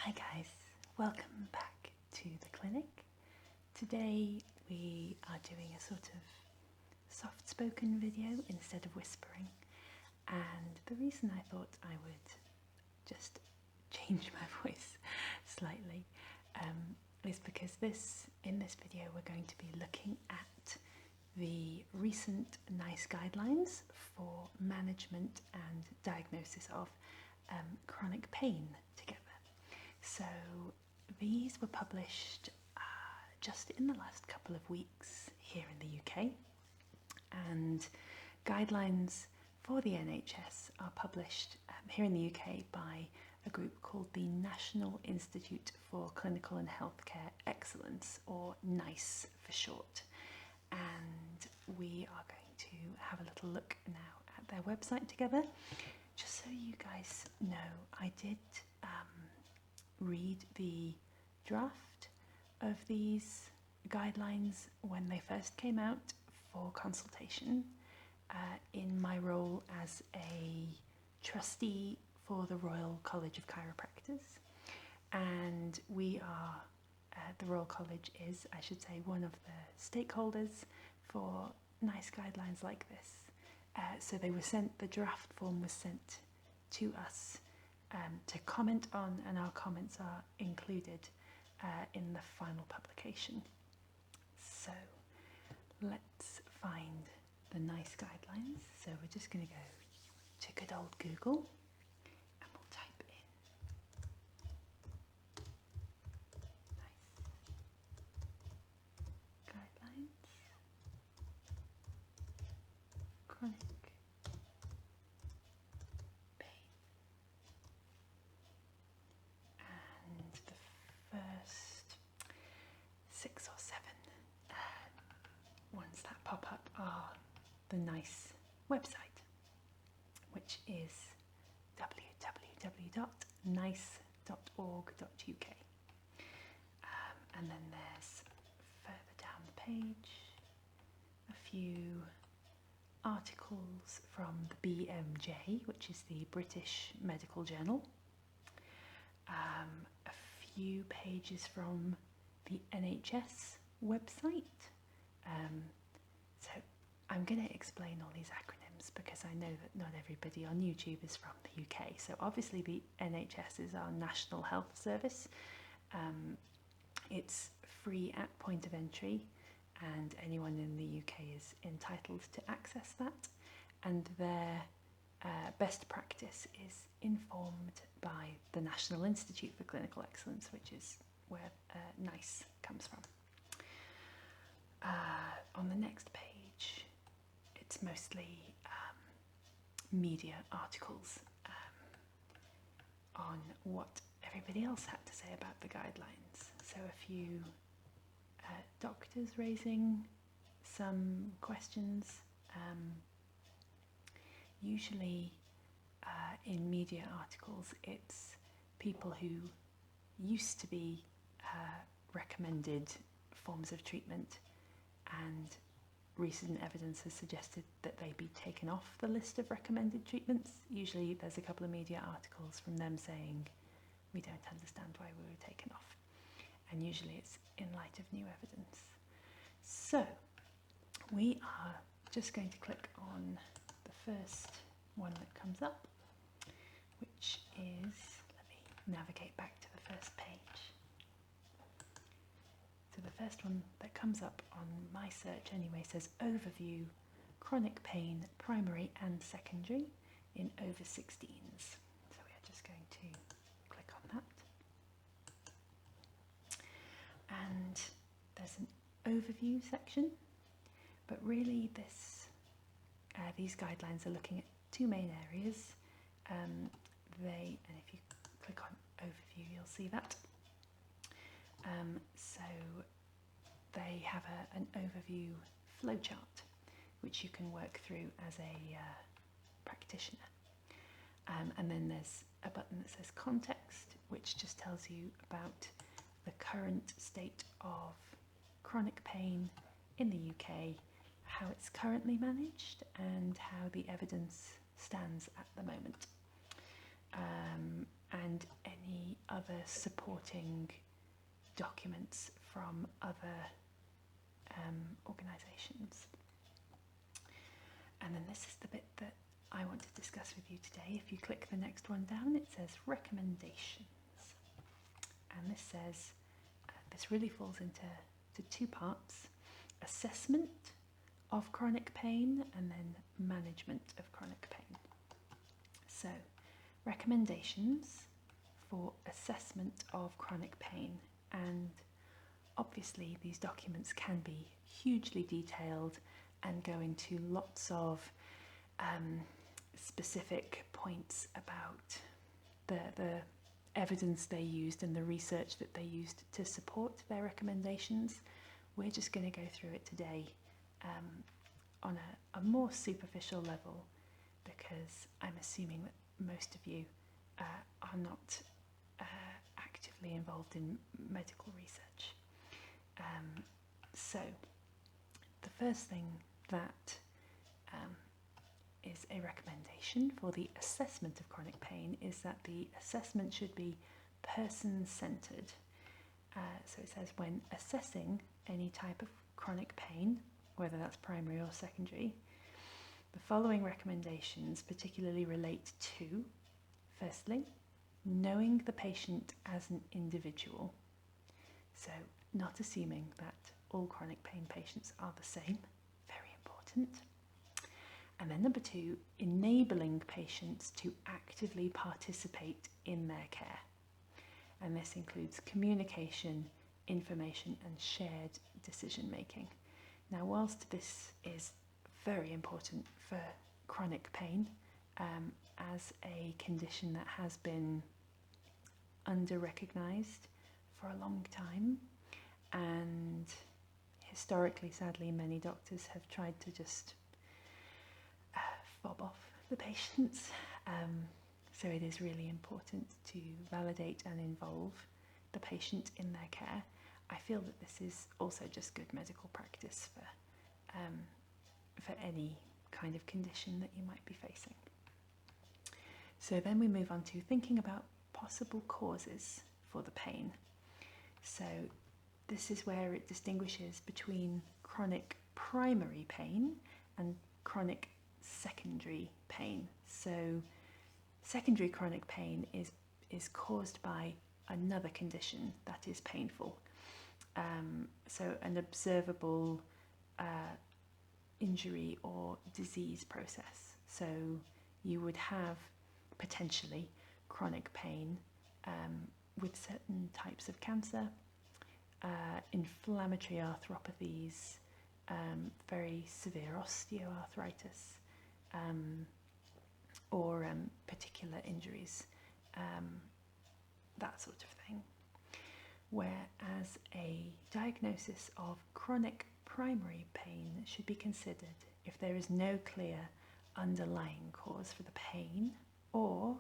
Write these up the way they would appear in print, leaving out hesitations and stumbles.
Hi guys, welcome back to the clinic. Today we are doing a sort of soft-spoken video instead of whispering, and the reason I thought I would just change my voice slightly is because in this video we're going to be looking at the recent NICE guidelines for management and diagnosis of chronic pain together. So these were published just in the last couple of weeks here in the UK, and guidelines for the NHS are published here in the UK by a group called the National Institute for Clinical and Healthcare Excellence, or NICE for short. And we are going to have a little look now at their website together. Just so you guys know, I did read the draft of these guidelines when they first came out for consultation in my role as a trustee for the Royal College of Chiropractors. And we are, the Royal College is, I should say, one of the stakeholders for NICE guidelines like this. So they were sent, the draft form was sent to us to comment on, and our comments are included in the final publication. So let's find the NICE guidelines. So we're just going to go to good old Google and we'll type in NICE guidelines, chronic pain, and the first 6 or 7 ones that pop up are the NICE website, which is www.nice.org.uk. And then there's further down the page a few articles from the BMJ, which is the British Medical Journal, a few pages from the NHS website. So I'm going to explain all these acronyms because I know that not everybody on YouTube is from the UK. So obviously the NHS is our National Health Service. It's free at point of entry, and anyone in the UK is entitled to access that. And their best practice is informed by the National Institute for Clinical Excellence, which is where NICE comes from. On the next page, it's mostly media articles on what everybody else had to say about the guidelines. So a few doctors raising some questions. Usually in media articles, it's people who used to be recommended forms of treatment, and recent evidence has suggested that they be taken off the list of recommended treatments. Usually there's a couple of media articles from them saying, we don't understand why we were taken off. And usually it's in light of new evidence. So we are just going to click on the first one that comes up, which is, let me navigate back to the first page. So the first one that comes up on my search anyway says overview, chronic pain, primary and secondary in over 16s. So we are just going to click on that. And there's an overview section, but really these guidelines are looking at two main areas. And if you click on overview, you'll see that. So they have an overview flowchart which you can work through as a practitioner. And then there's a button that says context, which just tells you about the current state of chronic pain in the UK, how it's currently managed and how the evidence stands at the moment. And any other other supporting documents from other organisations. And then this is the bit that I want to discuss with you today. If you click the next one down, it says recommendations. And this says, this really falls into two parts: assessment of chronic pain and then management of chronic pain. So, recommendations for assessment of chronic pain. And obviously these documents can be hugely detailed and go into lots of specific points about the evidence they used and the research that they used to support their recommendations. We're just going to go through it today on a more superficial level, because I'm assuming that most of you are not actively involved in medical research. So the first thing that is a recommendation for the assessment of chronic pain is that the assessment should be person-centred. So it says, when assessing any type of chronic pain, whether that's primary or secondary, the following recommendations particularly relate to: firstly, knowing the patient as an individual. So not assuming that all chronic pain patients are the same, very important. And then number 2, enabling patients to actively participate in their care. And this includes communication, information, and shared decision making. Now, whilst this is very important for chronic pain, as a condition that has been under-recognised for a long time, and historically, sadly, many doctors have tried to just fob off the patients. So it is really important to validate and involve the patient in their care. I feel that this is also just good medical practice for any kind of condition that you might be facing. So then we move on to thinking about possible causes for the pain. So this is where it distinguishes between chronic primary pain and chronic secondary pain. So secondary chronic pain is caused by another condition that is painful. So an observable injury or disease process. So you would have potentially chronic pain with certain types of cancer, inflammatory arthropathies, very severe osteoarthritis, or particular injuries, that sort of thing. Whereas a diagnosis of chronic primary pain should be considered if there is no clear underlying cause for the pain, or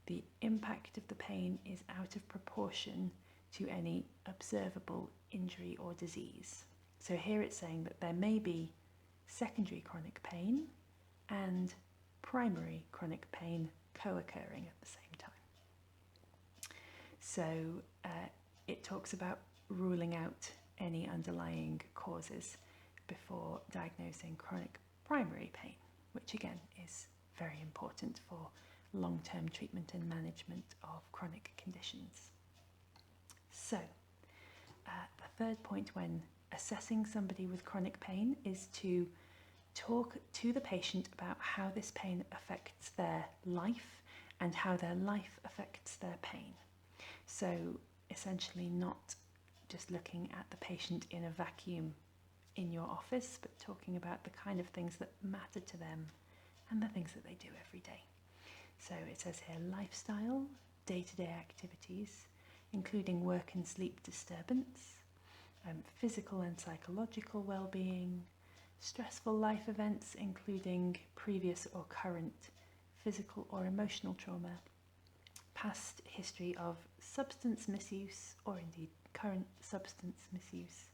the impact of the pain is out of proportion to any observable injury or disease. So here it's saying that there may be secondary chronic pain and primary chronic pain co-occurring at the same time. So it talks about ruling out any underlying causes before diagnosing chronic primary pain, which again is very important for long-term treatment and management of chronic conditions. So the third point when assessing somebody with chronic pain is to talk to the patient about how this pain affects their life and how their life affects their pain. So essentially not just looking at the patient in a vacuum in your office, but talking about the kind of things that matter to them and the things that they do every day. So it says here lifestyle, day-to-day activities, including work and sleep disturbance, physical and psychological well-being, stressful life events including previous or current physical or emotional trauma, past history of substance misuse or indeed current substance misuse,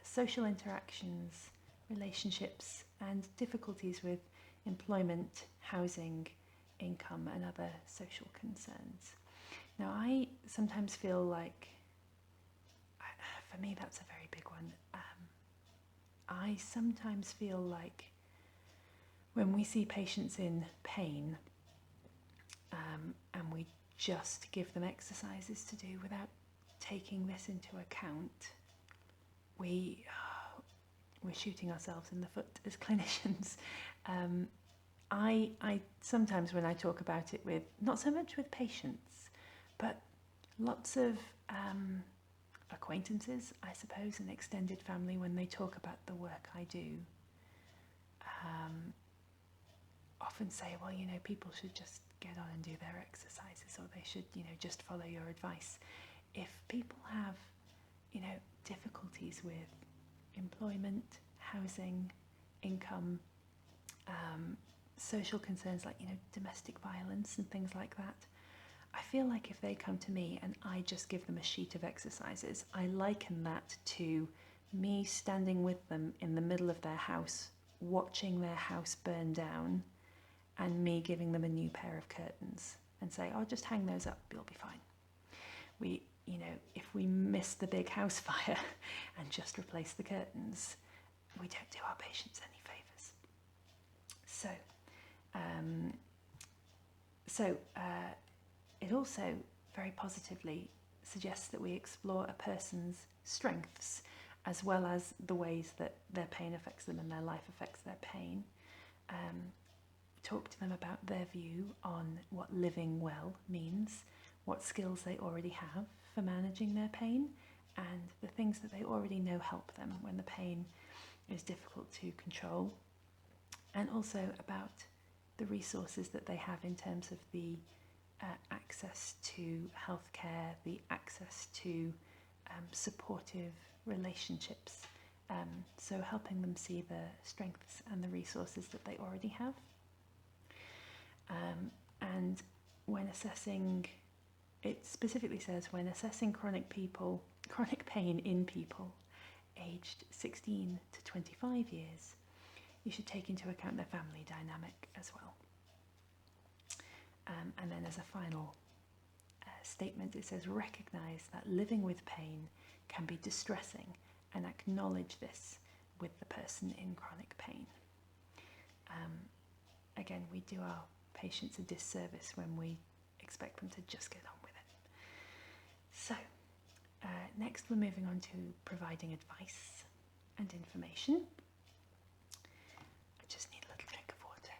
social interactions, relationships, and difficulties with employment, housing, income, and other social concerns. Now, I sometimes feel like, for me, that's a very big one. I sometimes feel like when we see patients in pain, and we just give them exercises to do without taking this into account, we're shooting ourselves in the foot as clinicians. I sometimes, when I talk about it with, not so much with patients, but lots of acquaintances, I suppose, and extended family, when they talk about the work I do, often say, well, you know, people should just get on and do their exercises, or they should, you know, just follow your advice. If people have, you know, difficulties with employment, housing, income, social concerns like, you know, domestic violence and things like that, I feel like if they come to me and I just give them a sheet of exercises, I liken that to me standing with them in the middle of their house, watching their house burn down, and me giving them a new pair of curtains and say, oh, just hang those up, you'll be fine. You know, if we miss the big house fire and just replace the curtains, we don't do our patients any favours. So, it also very positively suggests that we explore a person's strengths as well as the ways that their pain affects them and their life affects their pain. Talk to them about their view on what living well means, what skills they already have for managing their pain, and the things that they already know help them when the pain is difficult to control, and also about the resources that they have in terms of the access to healthcare, the access to supportive relationships, so helping them see the strengths and the resources that they already have. And when assessing, it specifically says when assessing chronic pain in people aged 16 to 25 years, you should take into account their family dynamic as well. And then as a final statement, it says recognise that living with pain can be distressing and acknowledge this with the person in chronic pain. Again, we do our patients a disservice when we expect them to just get on with it. So, next we're moving on to providing advice and information. I just need a little drink of water.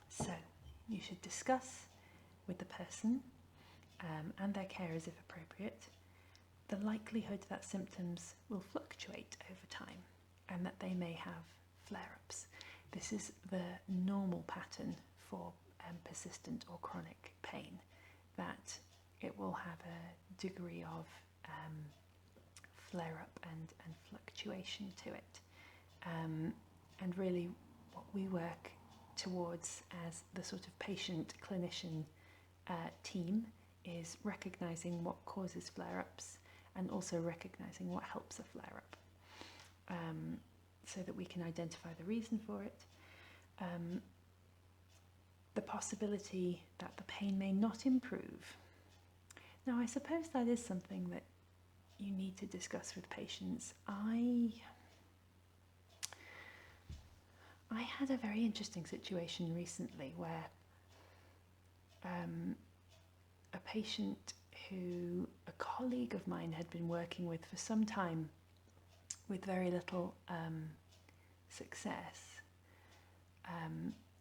So, you should discuss with the person and their carers if appropriate the likelihood that symptoms will fluctuate over time and that they may have flare-ups. This is the normal pattern for persistent or chronic pain, that it will have a degree of flare-up and fluctuation to it. And really what we work towards as the sort of patient-clinician team is recognising what causes flare-ups and also recognising what helps a flare-up, so that we can identify the reason for it, the possibility that the pain may not improve. Now, I suppose that is something that you need to discuss with patients. I had a very interesting situation recently where a patient who a colleague of mine had been working with for some time with very little success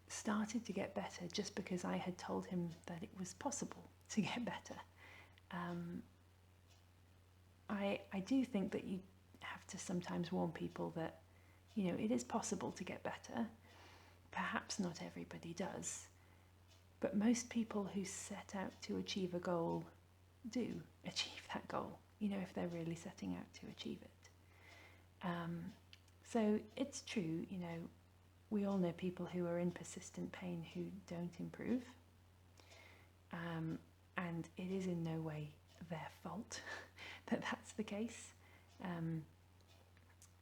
started to get better just because I had told him that it was possible to get better. I do think that you have to sometimes warn people that, you know, it is possible to get better. Perhaps not everybody does, but most people who set out to achieve a goal do achieve that goal, you know, if they're really setting out to achieve it. So it's true, you know, we all know people who are in persistent pain who don't improve, and it is in no way their fault that that's the case.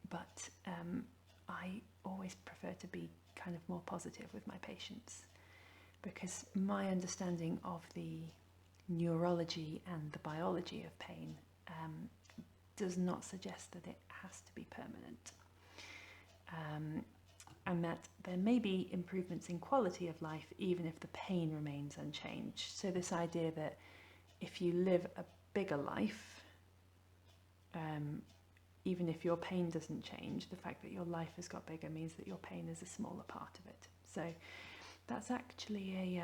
But I always prefer to be kind of more positive with my patients, because my understanding of the neurology and the biology of pain does not suggest that it has to be permanent, and that there may be improvements in quality of life even if the pain remains unchanged. So this idea that if you live a bigger life, even if your pain doesn't change, the fact that your life has got bigger means that your pain is a smaller part of it. So that's actually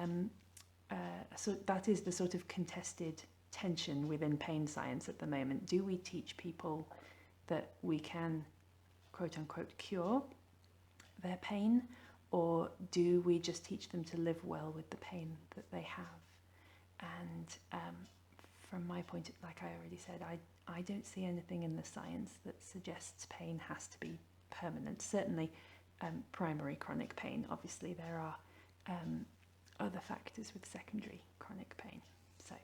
that is the sort of contested tension within pain science at the moment. Do we teach people that we can, quote unquote, cure their pain, or do we just teach them to live well with the pain that they have? And from my point, like I already said, I don't see anything in the science that suggests pain has to be permanent. Certainly primary chronic pain. Obviously there are other factors with secondary chronic pain. So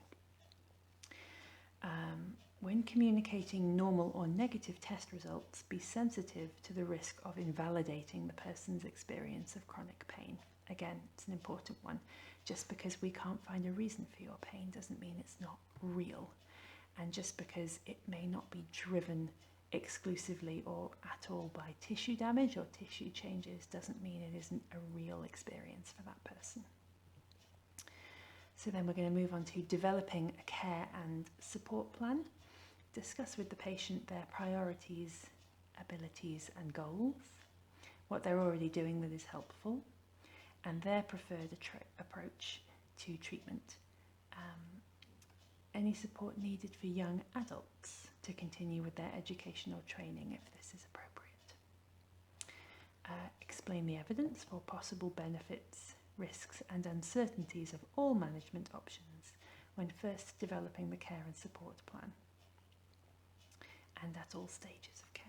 when communicating normal or negative test results, be sensitive to the risk of invalidating the person's experience of chronic pain. Again, it's an important one. Just because we can't find a reason for your pain doesn't mean it's not real. And just because it may not be driven exclusively or at all by tissue damage or tissue changes doesn't mean it isn't a real experience for that person. So then we're going to move on to developing a care and support plan. Discuss with the patient their priorities, abilities and goals, what they're already doing that is helpful, and their preferred approach to treatment. Any support needed for young adults to continue with their educational training if this is appropriate. Explain the evidence for possible benefits, risks and uncertainties of all management options when first developing the care and support plan, and at all stages of care.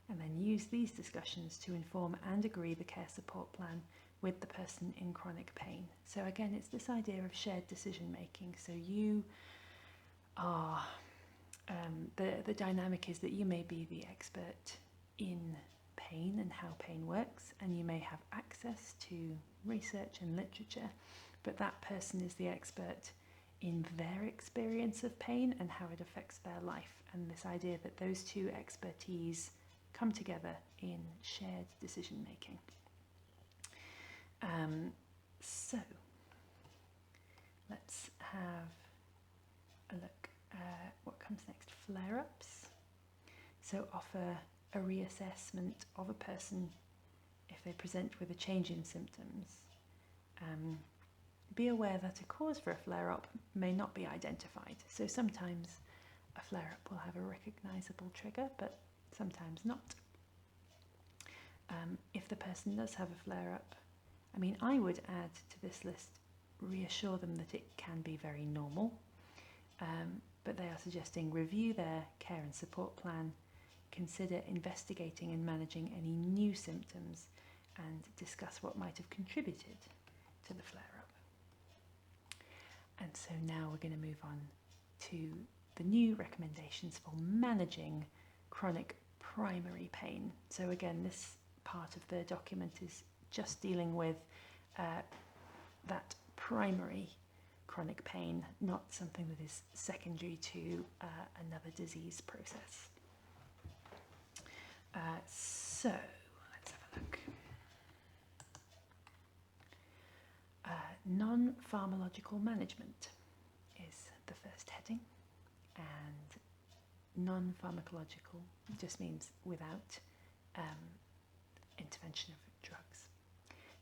And then use these discussions to inform and agree the care support plan with the person in chronic pain. So again, it's this idea of shared decision making. So you are, the dynamic is that you may be the expert in pain and how pain works, and you may have access to research and literature, but that person is the expert in their experience of pain and how it affects their life. And this idea that those two expertise come together in shared decision making. So let's have a look at what comes next. Flare-ups. So offer a reassessment of a person if they present with a change in symptoms. Be aware that a cause for a flare-up may not be identified. So sometimes a flare-up will have a recognisable trigger, but sometimes not. If the person does have a flare-up, I mean, I would add to this list, reassure them that it can be very normal, but they are suggesting review their care and support plan, consider investigating and managing any new symptoms, and discuss what might have contributed to the flare-up. And so now we're going to move on to the new recommendations for managing chronic primary pain. So again, this part of the document is just dealing with that primary chronic pain, not something that is secondary to another disease process. So let's have a look. Non-pharmacological management is the first heading, and non-pharmacological just means without intervention of drugs.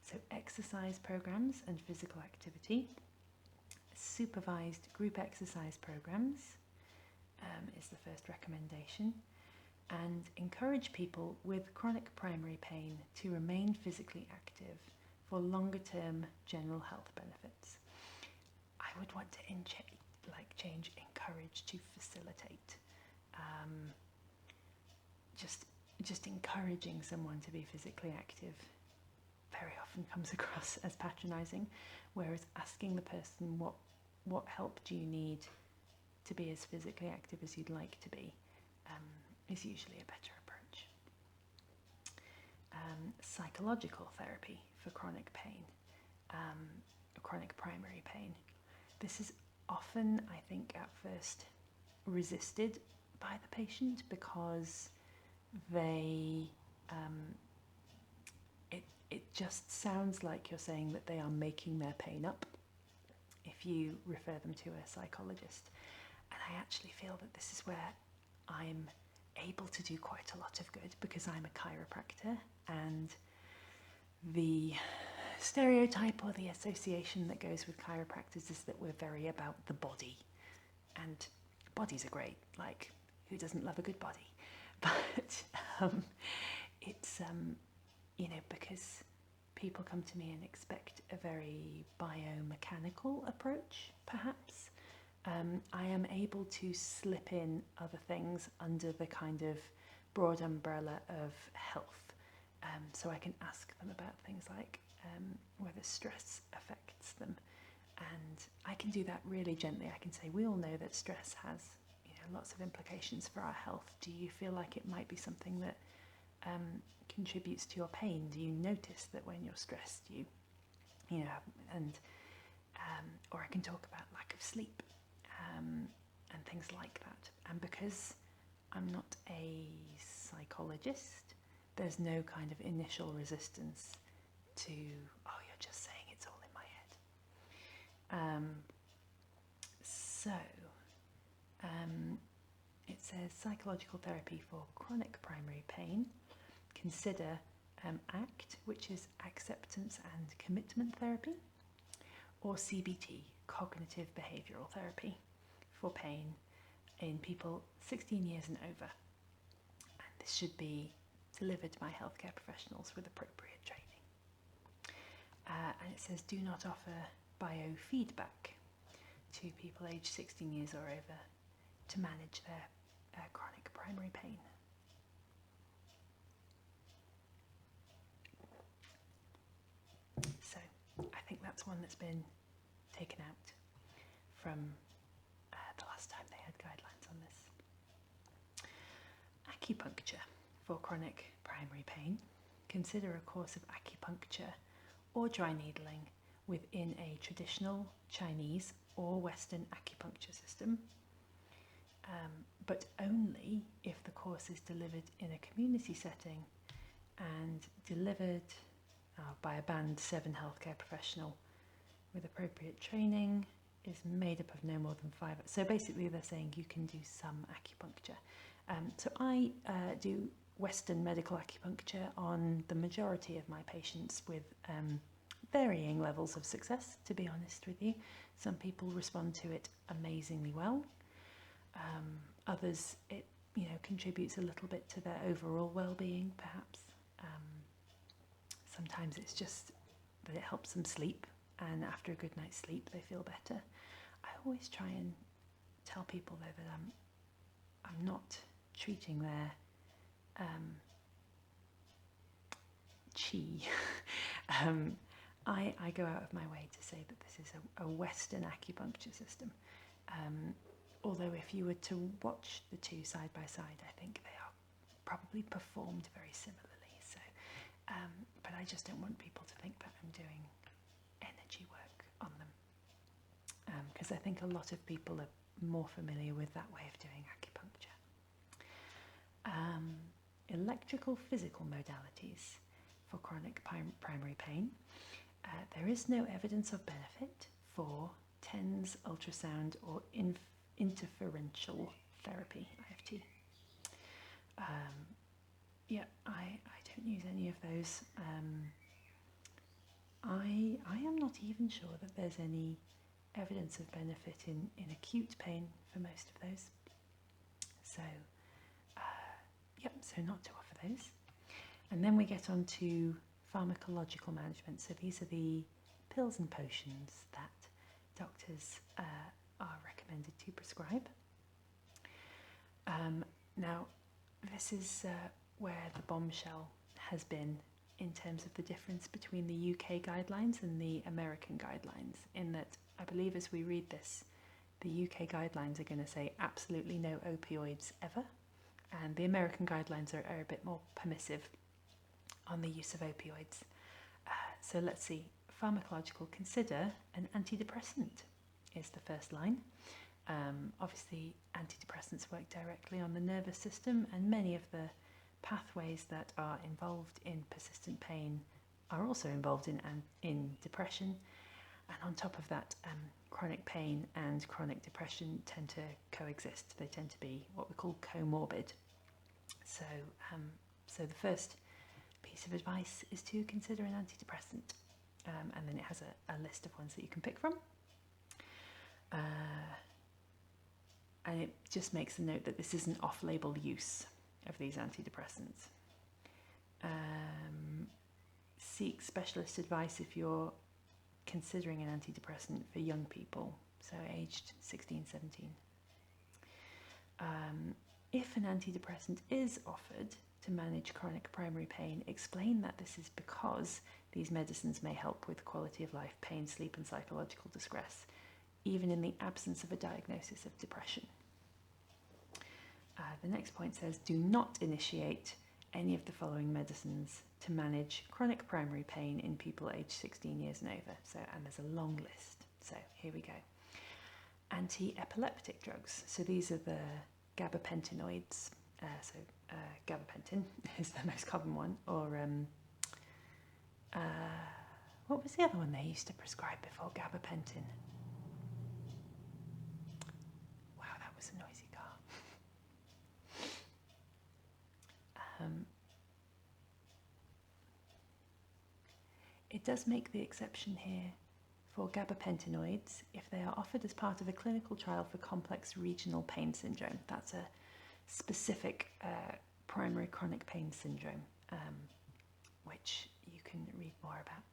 So exercise programs and physical activity, supervised group exercise programs is the first recommendation, and encourage people with chronic primary pain to remain physically active for longer term general health benefits. I would want to change encourage to facilitate. Just encouraging someone to be physically active very often comes across as patronising, whereas asking the person what help do you need to be as physically active as you'd like to be is usually a better approach. psychological therapy for chronic pain, chronic primary pain. This is often, I think, at first resisted by the patient because they it just sounds like you're saying that they are making their pain up if you refer them to a psychologist. And I actually feel that this is where I'm able to do quite a lot of good, because I'm a chiropractor, and the stereotype or the association that goes with chiropractors is that we're very about the body, and bodies are great, like who doesn't love a good body? But it's because people come to me and expect a very biomechanical approach, perhaps. I am able to slip in other things under the kind of broad umbrella of health. So I can ask them about things like whether stress affects them. And I can do that really gently. I can say, we all know that stress has lots of implications for our health. Do you feel like it might be something that contributes to your pain? Do you notice that when you're stressed, or I can talk about lack of sleep and things like that. And because I'm not a psychologist, there's no kind of initial resistance to, oh, you're just saying it's all in my head. It says psychological therapy for chronic primary pain. Consider ACT, which is acceptance and commitment therapy, or CBT, cognitive behavioural therapy, for pain in people 16 years and over. And this should be delivered by healthcare professionals with appropriate training. And it says do not offer biofeedback to people aged 16 years or over to manage their chronic primary pain. So I think that's one that's been taken out from the last time they had guidelines on this. Acupuncture for chronic primary pain. Consider a course of acupuncture or dry needling within a traditional Chinese or Western acupuncture system, but only if the course is delivered in a community setting and delivered by a Band 7 healthcare professional with appropriate training, is made up of no more than 5. So basically they're saying you can do some acupuncture. So I do Western medical acupuncture on the majority of my patients with varying levels of success, to be honest with you. Some people respond to it amazingly well. Others, it contributes a little bit to their overall well-being, perhaps. Sometimes it's just that it helps them sleep, and after a good night's sleep they feel better. I always try and tell people though that I'm not treating their chi. I go out of my way to say that this is a Western acupuncture system. Although if you were to watch the two side by side, I think they are probably performed very similarly. So, but I just don't want people to think that I'm doing energy work on them, because I think a lot of people are more familiar with that way of doing acupuncture. Electrical physical modalities for chronic primary pain. There is no evidence of benefit for TENS, ultrasound, or interferential therapy, IFT. I don't use any of those. I am not even sure that there's any evidence of benefit in acute pain for most of those. So, so not to offer those. And then we get on to pharmacological management. So these are the pills and potions that doctors are recommended to prescribe. Now, this is where the bombshell has been in terms of the difference between the UK guidelines and the American guidelines, in that I believe as we read this, the UK guidelines are going to say absolutely no opioids ever, and the American guidelines are a bit more permissive. on the use of opioids. So let's see. Pharmacological, consider an antidepressant is the first line. Obviously, antidepressants work directly on the nervous system, and many of the pathways that are involved in persistent pain are also involved in depression. And on top of that, chronic pain and chronic depression tend to coexist. They tend to be what we call comorbid. So, so the first piece of advice is to consider an antidepressant, and then it has a list of ones that you can pick from. And it just makes a note that this isn't off-label use of these antidepressants. Seek specialist advice if you're considering an antidepressant for young people, so aged 16, 17. If an antidepressant is offered to manage chronic primary pain, explain that this is because these medicines may help with quality of life, pain, sleep, and psychological distress, even in the absence of a diagnosis of depression. The next point says, do not initiate any of the following medicines to manage chronic primary pain in people aged 16 years and over. So, and there's a long list. So here we go. Anti-epileptic drugs. So these are the gabapentinoids. Gabapentin is the most common one. Or what was the other one they used to prescribe before gabapentin? Wow, that was a noisy car. It does make the exception here for gabapentinoids if they are offered as part of a clinical trial for complex regional pain syndrome. That's a specific primary chronic pain syndrome, which you can read more about.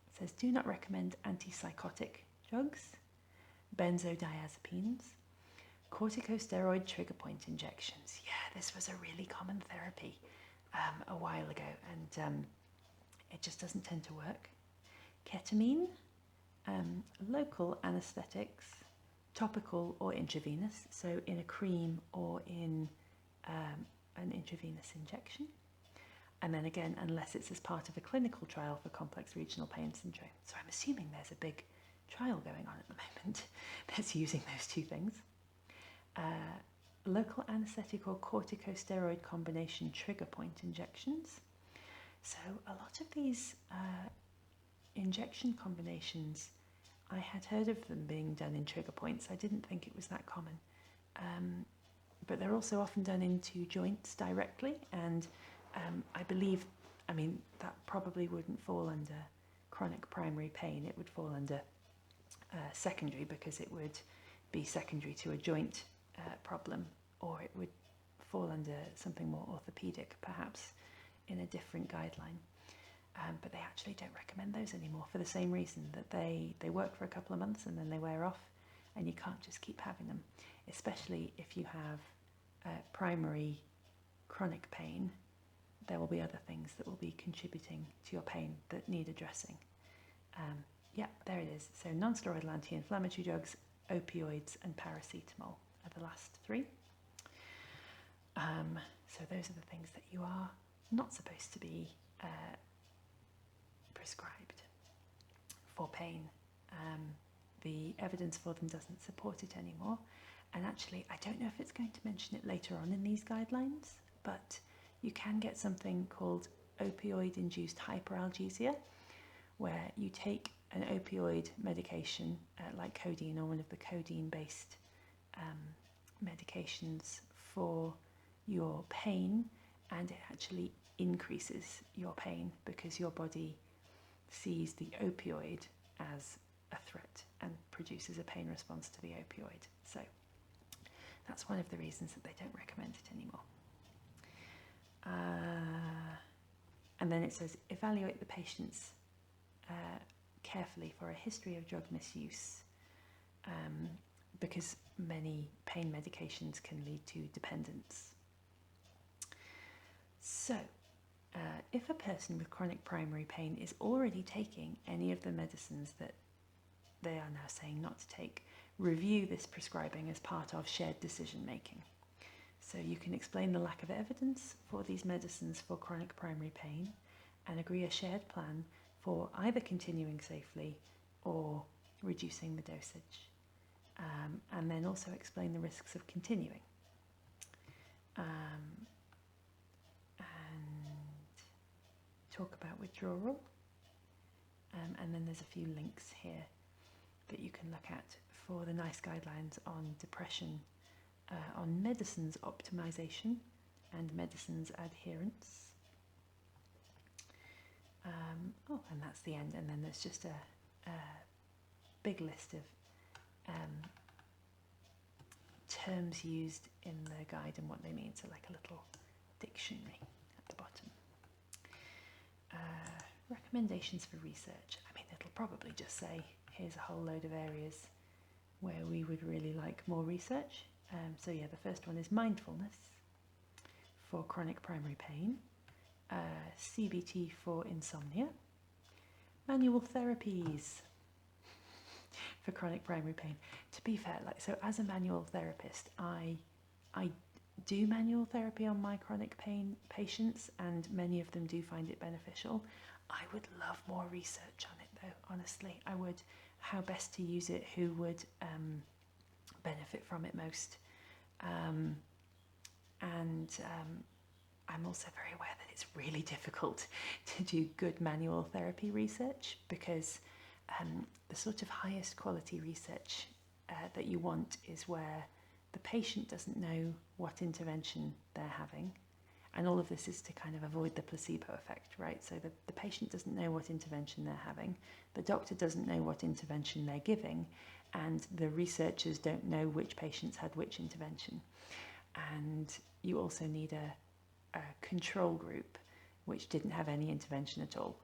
It says, do not recommend antipsychotic drugs, benzodiazepines, corticosteroid trigger point injections. Yeah, this was a really common therapy a while ago, and it just doesn't tend to work. Ketamine, local anesthetics, topical or intravenous, so in a cream or in an intravenous injection. And then again, unless it's as part of a clinical trial for complex regional pain syndrome. So I'm assuming there's a big trial going on at the moment that's using those two things. Local anesthetic or corticosteroid combination trigger point injections. So a lot of these injection combinations, I had heard of them being done in trigger points. I didn't think it was that common. But they're also often done into joints directly, and I believe, that probably wouldn't fall under chronic primary pain. It would fall under secondary, because it would be secondary to a joint problem, or it would fall under something more orthopedic, perhaps, in a different guideline. But they actually don't recommend those anymore for the same reason, that they work for a couple of months and then they wear off, and you can't just keep having them, especially if you have primary chronic pain. There will be other things that will be contributing to your pain that need addressing. Yeah, there it is. So non-steroidal anti-inflammatory drugs, opioids, and paracetamol are the last three. So those are the things that you are not supposed to be prescribed for pain. The evidence for them doesn't support it anymore, and actually I don't know if it's going to mention it later on in these guidelines, but you can get something called opioid-induced hyperalgesia, where you take an opioid medication like codeine or one of the codeine-based medications for your pain, and it actually increases your pain because your body sees the opioid as a threat and produces a pain response to the opioid. So that's one of the reasons that they don't recommend it anymore. And then it says, evaluate the patients carefully for a history of drug misuse, because many pain medications can lead to dependence. So, if a person with chronic primary pain is already taking any of the medicines that they are now saying not to take, review this prescribing as part of shared decision making. So you can explain the lack of evidence for these medicines for chronic primary pain and agree a shared plan for either continuing safely or reducing the dosage. And then also explain the risks of continuing. And talk about withdrawal. And then there's a few links here that you can look at for the NICE guidelines on depression, on medicines optimization and medicines adherence. And that's the end. And then there's just a big list of terms used in the guide and what they mean. So like a little dictionary at the bottom. Recommendations for research. I mean, it'll probably just say, here's a whole load of areas where we would really like more research. So yeah, the first one is mindfulness for chronic primary pain, CBT for insomnia, manual therapies for chronic primary pain. To be fair, so as a manual therapist, I do manual therapy on my chronic pain patients, and many of them do find it beneficial. I would love more research on it though, honestly. I would. How best to use it, who would benefit from it most. I'm also very aware that it's really difficult to do good manual therapy research, because the sort of highest quality research that you want is where the patient doesn't know what intervention they're having. And all of this is to kind of avoid the placebo effect, right? So the patient doesn't know what intervention they're having, the doctor doesn't know what intervention they're giving, and the researchers don't know which patients had which intervention. And you also need a control group which didn't have any intervention at all.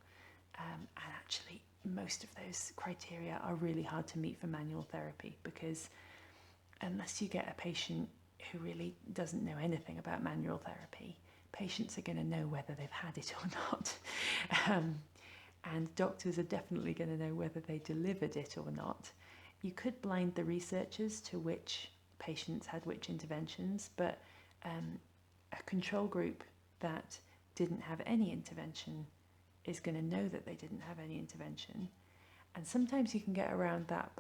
And actually, most of those criteria are really hard to meet for manual therapy, because unless you get a patient who really doesn't know anything about manual therapy, patients are going to know whether they've had it or not. And doctors are definitely going to know whether they delivered it or not. You could blind the researchers to which patients had which interventions, but a control group that didn't have any intervention is going to know that they didn't have any intervention. And sometimes you can get around that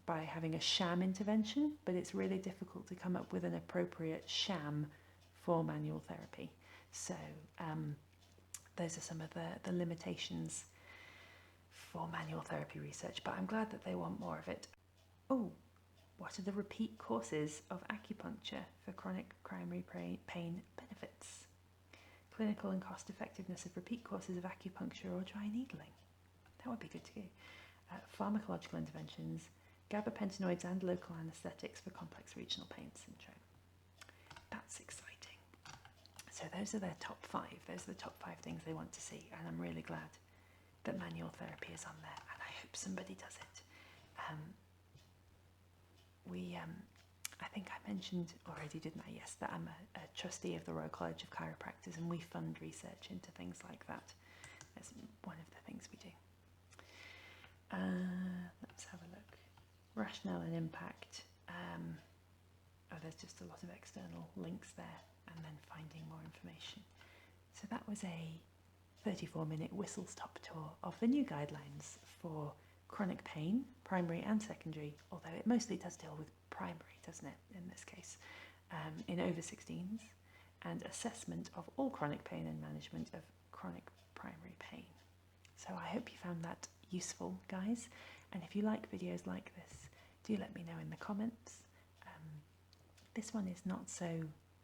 by having a sham intervention, but it's really difficult to come up with an appropriate sham for manual therapy. So those are some of the limitations for manual therapy research, but I'm glad that they want more of it. Oh, what are the repeat courses of acupuncture for chronic primary pain benefits? Clinical and cost effectiveness of repeat courses of acupuncture or dry needling. That would be good to do. Pharmacological interventions, gabapentinoids and local anaesthetics for complex regional pain syndrome. That's exciting. So those are their top 5. Those are the top 5 things they want to see, and I'm really glad that manual therapy is on there, and I hope somebody does it. I think I mentioned already, didn't I? Yes, that I'm a trustee of the Royal College of Chiropractors, and we fund research into things like that. That's one of the things we do. Let's have a look. Rationale and impact. There's just a lot of external links there, and then finding more information. So that was a 34-minute whistle-stop tour of the new guidelines for chronic pain, primary and secondary, although it mostly does deal with primary, doesn't it, in this case, in over 16s, and assessment of all chronic pain and management of chronic primary pain. So I hope you found that useful, guys, and if you like videos like this, do let me know in the comments. This one is not so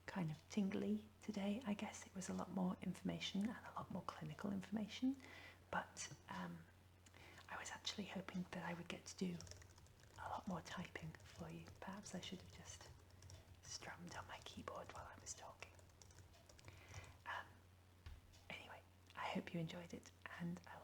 kind of tingly today. I guess it was a lot more information and a lot more clinical information, but I was actually hoping that I would get to do a lot more typing for you. Perhaps I should have just strummed on my keyboard while I was talking. Anyway, I hope you enjoyed it, and I'll